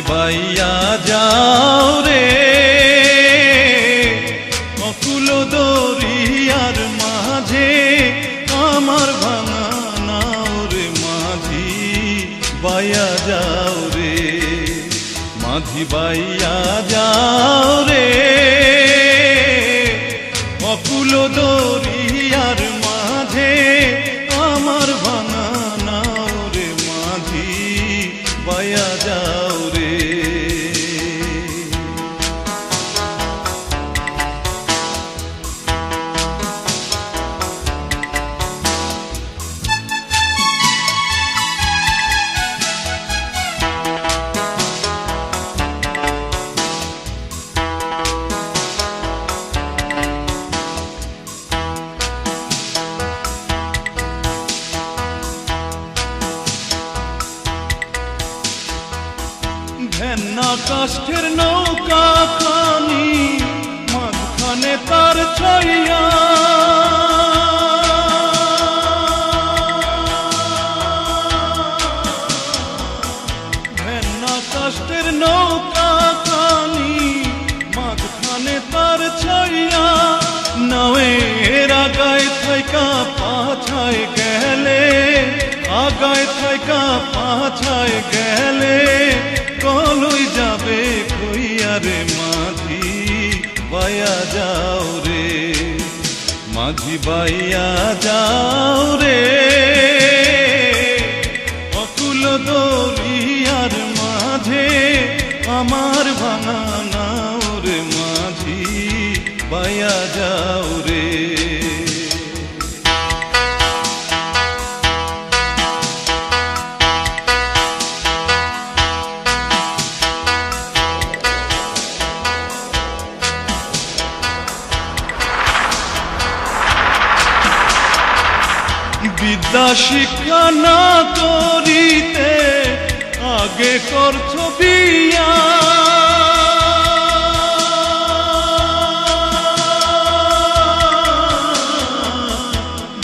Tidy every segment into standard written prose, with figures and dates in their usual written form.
বাইয়া যাও রে অকুল দরিয়ার মাঝে আমার ভাঙা নাও রে মাঝি বাইয়া যাও রে মাঝি বাইয়া যাও রে অকুল দরিয়ার মাঝে আমার ভাঙা নাও রে মাঝি বাইয়া যাও রে ঘেন্না কাষ্ঠের নৌকা খানি মাঝখানে তার ছাইয়া ঘেন্না কাষ্ঠের নৌকা খানি মাঝখানে তার ছাইয়া নাওয়ের আগায় থাইকা পাছায় গেলে আগায় থাইকা পাছায় গেলে কলই যাবে কইয়া রে মাঝি বাইয়া যাও রে মাঝি বাইয়া যাও রে অকুল দরিয়ার মাঝে আমার ভাঙা নাও রে মাঝি বাইয়া যাও রে বিদ্যা শিক্ষা না করিতে আগে করছো বিয়া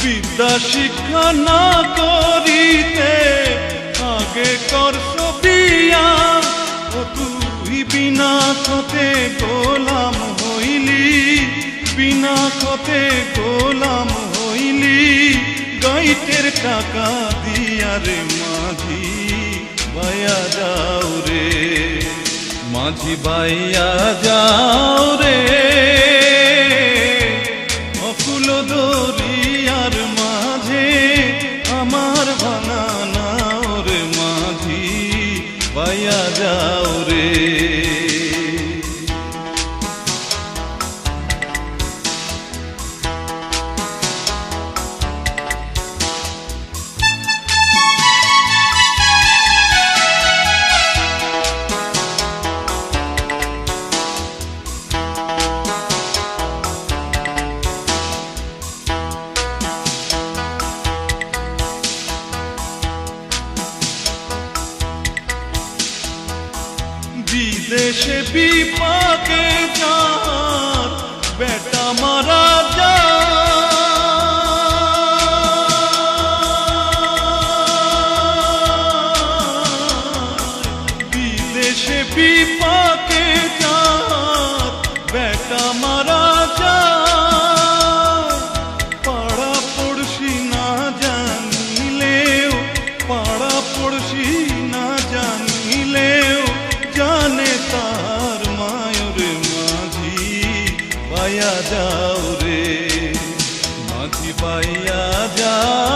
বিদ্যা শিক্ষা না করিতে আগে করছো বিয়া ও তুই বিনা খতে গোলাম হইলি বিনা খতে গোলাম হইলি গাইতের টাকা দিয়া রে মাঝি বাইয়া যাও রে মাঝি বাইয়া যাও রে অকুল দরিয়ার মাঝে আমার ভাঙা নাও রে মাঝি বাইয়া যাও রে বিদেশে বিপাকে যার বেটা মারা যায় বিদেশে বিপাকে যার বেটা মারা যায় পাড়া পড়শি না জানিলেও পাড়া পড়শি না জানিলেও জানে তার মায়ুর মাঝি বাইয়া যাও রে মাঝি বাইয়া যাও